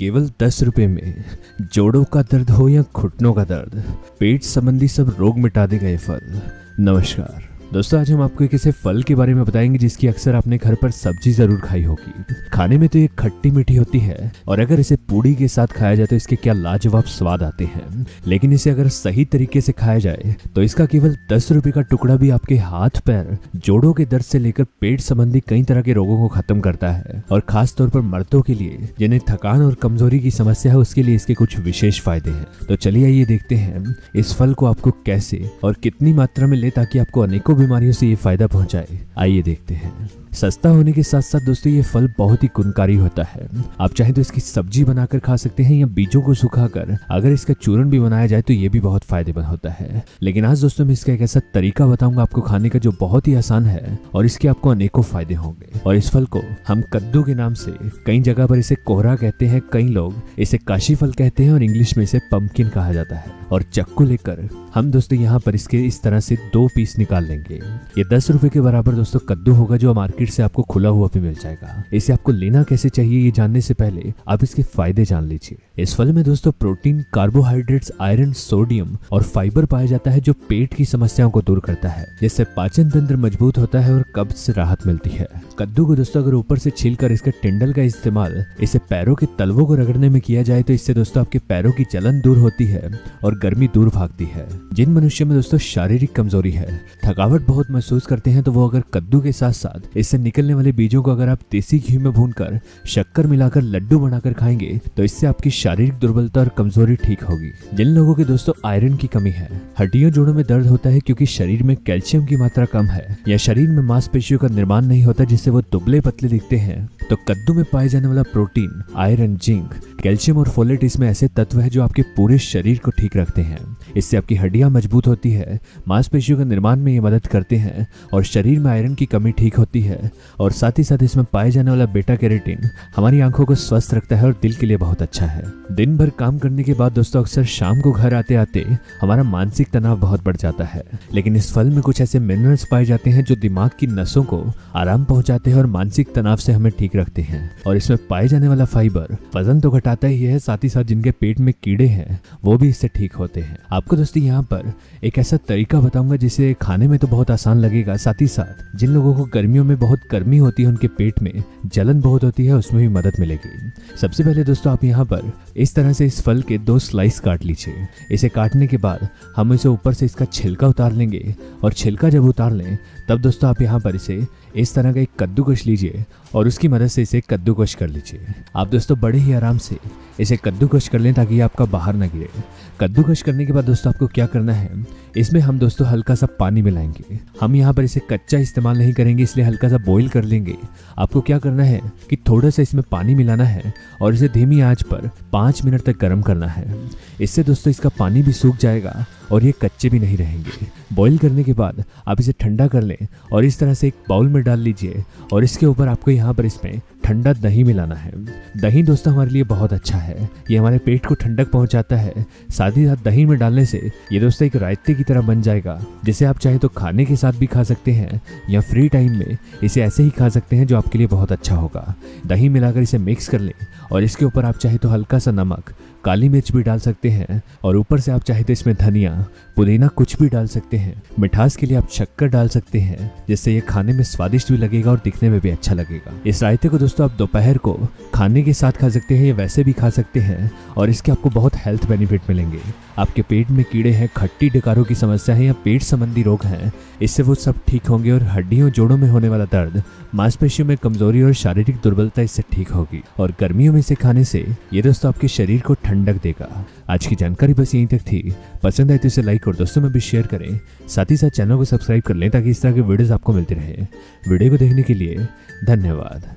केवल 10 रुपए में जोड़ों का दर्द हो या घुटनों का दर्द, पेट संबंधी सब रोग मिटा देगा ये फल। नमस्कार दोस्तों, आज हम आपको एक ऐसे फल के बारे में बताएंगे जिसकी अक्सर आपने घर पर सब्जी जरूर खाई होगी। खाने में तो ये खट्टी मीठी होती है और अगर इसे पूड़ी के साथ खाया जाए तो इसके क्या लाजवाब स्वाद आते हैं। लेकिन इसे अगर सही तरीके से खाया जाए तो इसका केवल 10 रुपए का टुकड़ा भी आपके हाथ पैर जोड़ों के दर्द से लेकर पेट संबंधी कई तरह के रोगों को खत्म करता है। और खास तौर पर मर्दों के लिए जिन्हें थकान और कमजोरी की समस्या है उसके लिए इसके कुछ विशेष फायदे हैं। तो चलिए आइए देखते हैं इस फल को आपको कैसे और कितनी मात्रा में ले ताकि आपको अनेकों बीमारियों से ये फायदा पहुंचाए। आइए देखते हैं। सस्ता होने के साथ साथ दोस्तों ये फल बहुत ही गुणकारी होता है। आप चाहें तो इसकी सब्जी बनाकर खा सकते हैं या बीजों को सुखाकर अगर इसका चूर्ण भी बनाया जाए तो ये भी बहुत फायदेमंद होता है। लेकिन आज दोस्तों मैं इसका एक ऐसा तरीका बताऊंगा आपको खाने का जो बहुत ही आसान है और इसके आपको अनेकों फायदे होंगे। और इस फल को हम कद्दू के नाम से, कई जगह पर इसे कोहरा कहते हैं, कई लोग इसे काशी फल कहते हैं और इंग्लिश में इसे पंपकिन कहा जाता है। और चक्कू लेकर हम दोस्तों यहाँ पर इसके इस तरह से 2 पीस निकाल लेंगे। ये 10 रुपए के बराबर दोस्तों कद्दू होगा जो मार्केट से आपको खुला हुआ भी मिल जाएगा। इसे आपको लेना कैसे चाहिए ये जानने से पहले आप इसके फायदे जान लीजिए। इस फल में दोस्तों प्रोटीन, कार्बोहाइड्रेट्स, आयरन, सोडियम और फाइबर पाया जाता है जो पेट की समस्याओं को दूर करता है, जिससे पाचन तंत्र मजबूत होता है और कब्ज से राहत मिलती है। कद्दू को दोस्तों अगर ऊपर से छीलकर इसके टिंडल का इस्तेमाल इसे पैरों के तलवों को रगड़ने में किया जाए तो इससे दोस्तों आपके पैरों की जलन दूर होती है और गर्मी दूर भागती है। जिन मनुष्यों में दोस्तों शारीरिक कमजोरी है, थकावट बहुत महसूस करते हैं, तो वो अगर कद्दू के साथ साथ इससे निकलने वाले बीजों को अगर आप देसी घी में भूनकर शक्कर मिलाकर लड्डू बनाकर खाएंगे तो इससे आपकी शारीरिक दुर्बलता और कमजोरी ठीक होगी। जिन लोगों के दोस्तों आयरन की कमी है, हड्डियों जोड़ों में दर्द होता है क्योंकि शरीर में कैल्शियम की मात्रा कम है या शरीर में मांसपेशियों का निर्माण नहीं होता जिससे वो दुबले पतले दिखते हैं, तो कद्दू में पाए जाने वाला प्रोटीन, आयरन, जिंक, कैल्शियम और फोलेट इसमें ऐसे तत्व है जो आपके पूरे शरीर को ठीक रखते हैं। इससे आपकी हड्डियां मजबूत होती है, मांसपेशियों के निर्माण में ये मदद करते हैं और शरीर में आयरन की कमी ठीक होती है। और साथ ही साथ इसमें पाए जाने वाला बीटा कैरोटीन हमारी आंखों को स्वस्थ रखता है और दिल के लिए बहुत अच्छा है। दिन भर काम करने के बाद दोस्तों अक्सर शाम को घर आते आते हमारा मानसिक तनाव बहुत बढ़ जाता है, लेकिन इस फल में कुछ ऐसे मिनरल्स पाए जाते हैं जो दिमाग की नसों को आराम पहुंचाते हैं और मानसिक तनाव से हमें ठीक रखते हैं। और इसमें पाए जाने वाला फाइबर वजन तो घटाता ही है, साथ ही साथ जिनके पेट में कीड़े हैं वो भी इससे ठीक होते हैं। आपको दोस्तों यहाँ पर एक ऐसा तरीका बताऊंगा जिसे खाने में तो बहुत आसान लगेगा, साथ ही साथ जिन लोगों को गर्मियों में बहुत गर्मी होती है, उनके पेट में जलन बहुत होती है, उसमें भी मदद मिलेगी। सबसे पहले दोस्तों आप यहाँ पर इस तरह से इस फल के 2 स्लाइस काट लीजिए। इसे काटने के बाद हम इसे ऊपर से इसका छिलका उतार लेंगे और छिलका जब उतार लें तब दोस्तों आप यहाँ पर इसे इस तरह का एक कद्दूकश लीजिए और उसकी मदद से इसे कद्दूकश कर लीजिए। आप दोस्तों बड़े ही आराम से इसे कद्दूकश कर लें ताकि ये आपका बाहर ना गिरे। कद्दूकश करने के बाद दोस्तों आपको क्या करना है, इसमें हम दोस्तों हल्का सा पानी मिलाएंगे। हम यहाँ पर इसे कच्चा इस्तेमाल नहीं करेंगे, इसलिए हल्का सा बॉईल कर लेंगे। आपको क्या करना है कि थोड़ा सा इसमें पानी मिलाना है और इसे धीमी आंच पर 5 मिनट तक गर्म करना है। इससे दोस्तों इसका पानी भी सूख जाएगा और ये कच्चे भी नहीं रहेंगे। बॉईल करने के बाद आप इसे ठंडा कर लें और इस तरह से एक बाउल में डाल लीजिए और इसके ऊपर आपको यहाँ पर इसमें ठंडा दही मिलाना है। दही दोस्तों हमारे लिए बहुत अच्छा है, ये हमारे पेट को ठंडक पहुंचाता है। साथ ही साथ दही में डालने से ये दोस्तों एक रायते की तरह बन जाएगा, जिसे आप चाहे तो खाने के साथ भी खा सकते हैं या फ्री टाइम में इसे ऐसे ही खा सकते हैं, जो आपके लिए बहुत अच्छा होगा। दही मिलाकर इसे मिक्स कर लें और इसके ऊपर आप चाहे तो हल्का सा नमक, काली मिर्च भी डाल सकते हैं और ऊपर से आप चाहे तो इसमें धनिया, पुदीना कुछ भी डाल सकते हैं। मिठास के लिए आप शक्कर डाल सकते हैं, जिससे ये खाने में स्वादिष्ट भी लगेगा और दिखने में भी अच्छा लगेगा। इस रायते को दोस्तों आप दोपहर को खाने के साथ खा सकते हैं या वैसे भी खा सकते हैं और इसके आपको बहुत हेल्थ बेनिफिट मिलेंगे। आपके पेट में कीड़े हैं, खट्टी डकारों की समस्या है या पेट संबंधी रोग हैं, इससे वो सब ठीक होंगे और हड्डियों जोड़ों में होने वाला दर्द, मांसपेशियों में कमजोरी और शारीरिक दुर्बलता इससे ठीक होगी। और गर्मियों में इसे खाने से ये दोस्तों आपके शरीर को ठंडक देगा। आज की जानकारी बस यहीं तक थी। पसंद आए तो इसे लाइक और दोस्तों में भी शेयर करें। साथ ही साथ चैनल को सब्सक्राइब कर लें ताकि इस तरह के वीडियोस आपको मिलते रहे। वीडियो को देखने के लिए धन्यवाद।